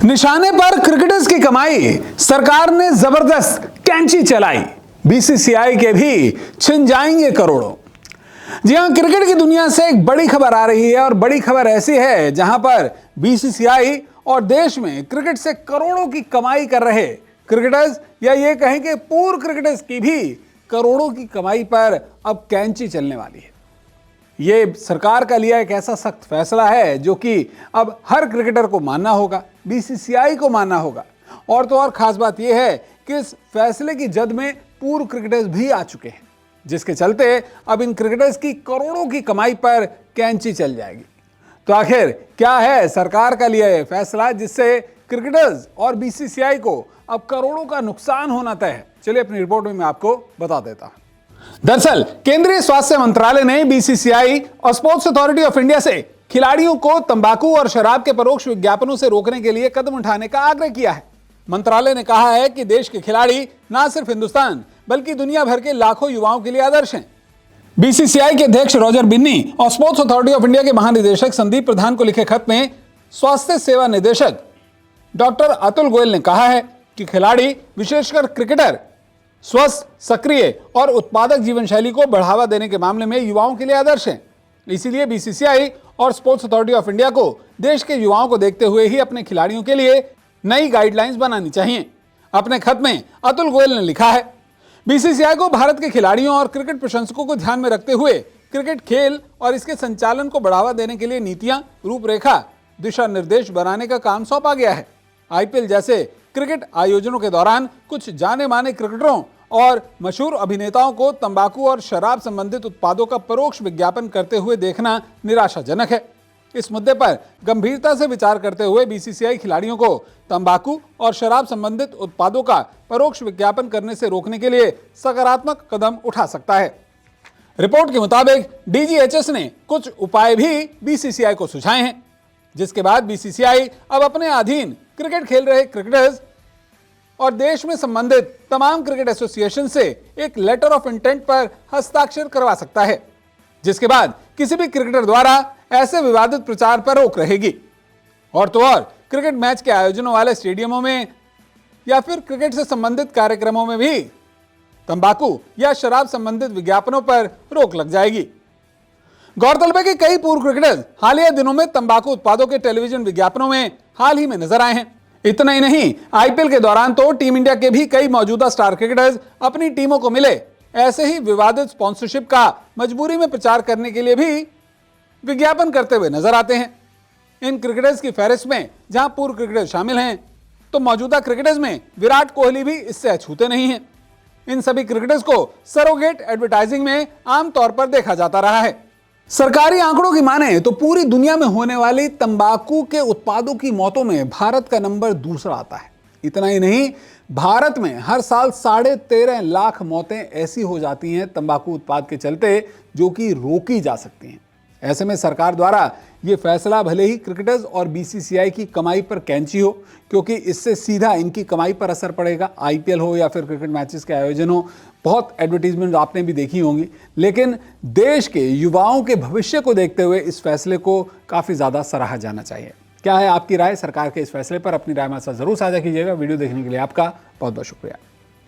निशाने पर क्रिकेटर्स की कमाई, सरकार ने जबरदस्त कैंची चलाई, बीसीसीआई के भी छिन जाएंगे करोड़ों। जी हां, क्रिकेट की दुनिया से एक बड़ी खबर आ रही है और बड़ी खबर ऐसी है जहां पर बीसीसीआई और देश में क्रिकेट से करोड़ों की कमाई कर रहे क्रिकेटर्स या ये कहें कि पूर्व क्रिकेटर्स की भी करोड़ों की कमाई पर अब कैंची चलने वाली है। ये सरकार का लिया एक ऐसा सख्त फैसला है जो कि अब हर क्रिकेटर को मानना होगा, बीसीसीआई को मानना होगा। और तो और खास बात यह है कि इस फैसले की जद में पूर्व क्रिकेटर्स भी आ चुके हैं, जिसके चलते अब इन क्रिकेटर्स की करोड़ों की कमाई पर कैंची चल जाएगी। तो आखिर क्या है सरकार का लिया यह फैसला जिससे क्रिकेटर्स और बीसीसीआई को अब करोड़ों का नुकसान होना तय है? चलिए अपनी रिपोर्ट में मैं आपको बता देता हूं। दरअसल केंद्रीय स्वास्थ्य मंत्रालय ने बीसीसीआई और स्पोर्ट्स अथॉरिटी ऑफ इंडिया से खिलाड़ियों को तंबाकू और शराब के परोक्ष विज्ञापनों से रोकने के लिए कदम उठाने का आग्रह किया है। मंत्रालय ने कहा है कि देश के खिलाड़ी न सिर्फ हिंदुस्तान बल्कि दुनिया भर के लाखों युवाओं के लिए आदर्श हैं। बीसीसीआई के अध्यक्ष रॉजर बिन्नी और स्पोर्ट्स अथॉरिटी ऑफ इंडिया के महानिदेशक संदीप प्रधान को लिखे खत में स्वास्थ्य सेवा निदेशक डॉक्टर अतुल गोयल ने कहा है कि खिलाड़ी, विशेषकर क्रिकेटर, स्वस्थ, सक्रिय और उत्पादक जीवन शैली को बढ़ावा देने के मामले में युवाओं के लिए आदर्श हैं। इसीलिए बीसीसीआई और स्पोर्ट्स अथॉरिटी ऑफ इंडिया को देश के युवाओं को देखते हुए ही अपने खिलाड़ियों के लिए नई गाइडलाइंस बनानी चाहिए। अपने खत में अतुल गोयल ने लिखा है, बीसीसीआई को भारत के खिलाड़ियों और क्रिकेट प्रशंसकों को ध्यान में रखते हुए क्रिकेट खेल और इसके संचालन को बढ़ावा देने के लिए नीतियां, रूपरेखा, दिशा निर्देश बनाने का काम सौंपा गया है। आईपीएल जैसे क्रिकेट आयोजनों के दौरान कुछ जाने माने क्रिकेटरों और मशहूर अभिनेताओं को तंबाकू और शराब संबंधित उत्पादों का परोक्ष विज्ञापन करते हुए देखना निराशाजनक है। इस मुद्दे पर गंभीरता से विचार करते हुए बीसीसीआई खिलाड़ियों को तंबाकू और शराब संबंधित उत्पादों का परोक्ष विज्ञापन करने से रोकने के लिए सकारात्मक कदम उठा सकता है। रिपोर्ट के मुताबिक डीजीएचएस ने कुछ उपाय भी बीसीसीआई को सुझाए हैं, जिसके बाद बीसीसीआई अब अपने अधीन क्रिकेट खेल रहे क्रिकेटर्स और देश में संबंधित तमाम क्रिकेट एसोसिएशन से एक लेटर ऑफ इंटेंट पर हस्ताक्षर करवा सकता है, जिसके बाद किसी भी क्रिकेटर द्वारा ऐसे विवादित प्रचार पर रोक रहेगी। और तो और क्रिकेट मैच के आयोजनों वाले स्टेडियमों में या फिर क्रिकेट से संबंधित कार्यक्रमों में भी तंबाकू या शराब संबंधित विज्ञापनों पर रोक लग जाएगी। गौरतलब है कि कई पूर्व क्रिकेटर्स हालिया दिनों में तंबाकू उत्पादों के टेलीविजन विज्ञापनों में हाल ही में नजर आए हैं। इतना ही नहीं, आईपीएल के दौरान तो टीम इंडिया के भी कई मौजूदा स्टार क्रिकेटर्स अपनी टीमों को मिले ऐसे ही विवादित स्पॉन्सरशिप का मजबूरी में प्रचार करने के लिए भी विज्ञापन करते हुए नजर आते हैं। इन क्रिकेटर्स की फहरिस्त में जहां पूर्व क्रिकेटर्स शामिल हैं, तो मौजूदा क्रिकेटर्स में विराट कोहली भी इससे अछूते नहीं हैं। इन सभी क्रिकेटर्स को सरोगेट एडवर्टाइजिंग में आमतौर पर देखा जाता रहा है। सरकारी आंकड़ों की माने तो पूरी दुनिया में होने वाली तंबाकू के उत्पादों की मौतों में भारत का नंबर दूसरा आता है। इतना ही नहीं, भारत में हर साल 13.5 लाख मौतें ऐसी हो जाती हैं तंबाकू उत्पाद के चलते जो कि रोकी जा सकती हैं। ऐसे में सरकार द्वारा ये फैसला भले ही क्रिकेटर्स और बीसीसीआई की कमाई पर कैंची हो, क्योंकि इससे सीधा इनकी कमाई पर असर पड़ेगा। आईपीएल हो या फिर क्रिकेट मैचेस के आयोजन हो, बहुत एडवर्टीजमेंट आपने भी देखी होंगी, लेकिन देश के युवाओं के भविष्य को देखते हुए इस फैसले को काफ़ी ज़्यादा सराहा जाना चाहिए। क्या है आपकी राय सरकार के इस फैसले पर? अपनी राय हमारे साथ जरूर साझा कीजिएगा। वीडियो देखने के लिए आपका बहुत बहुत शुक्रिया।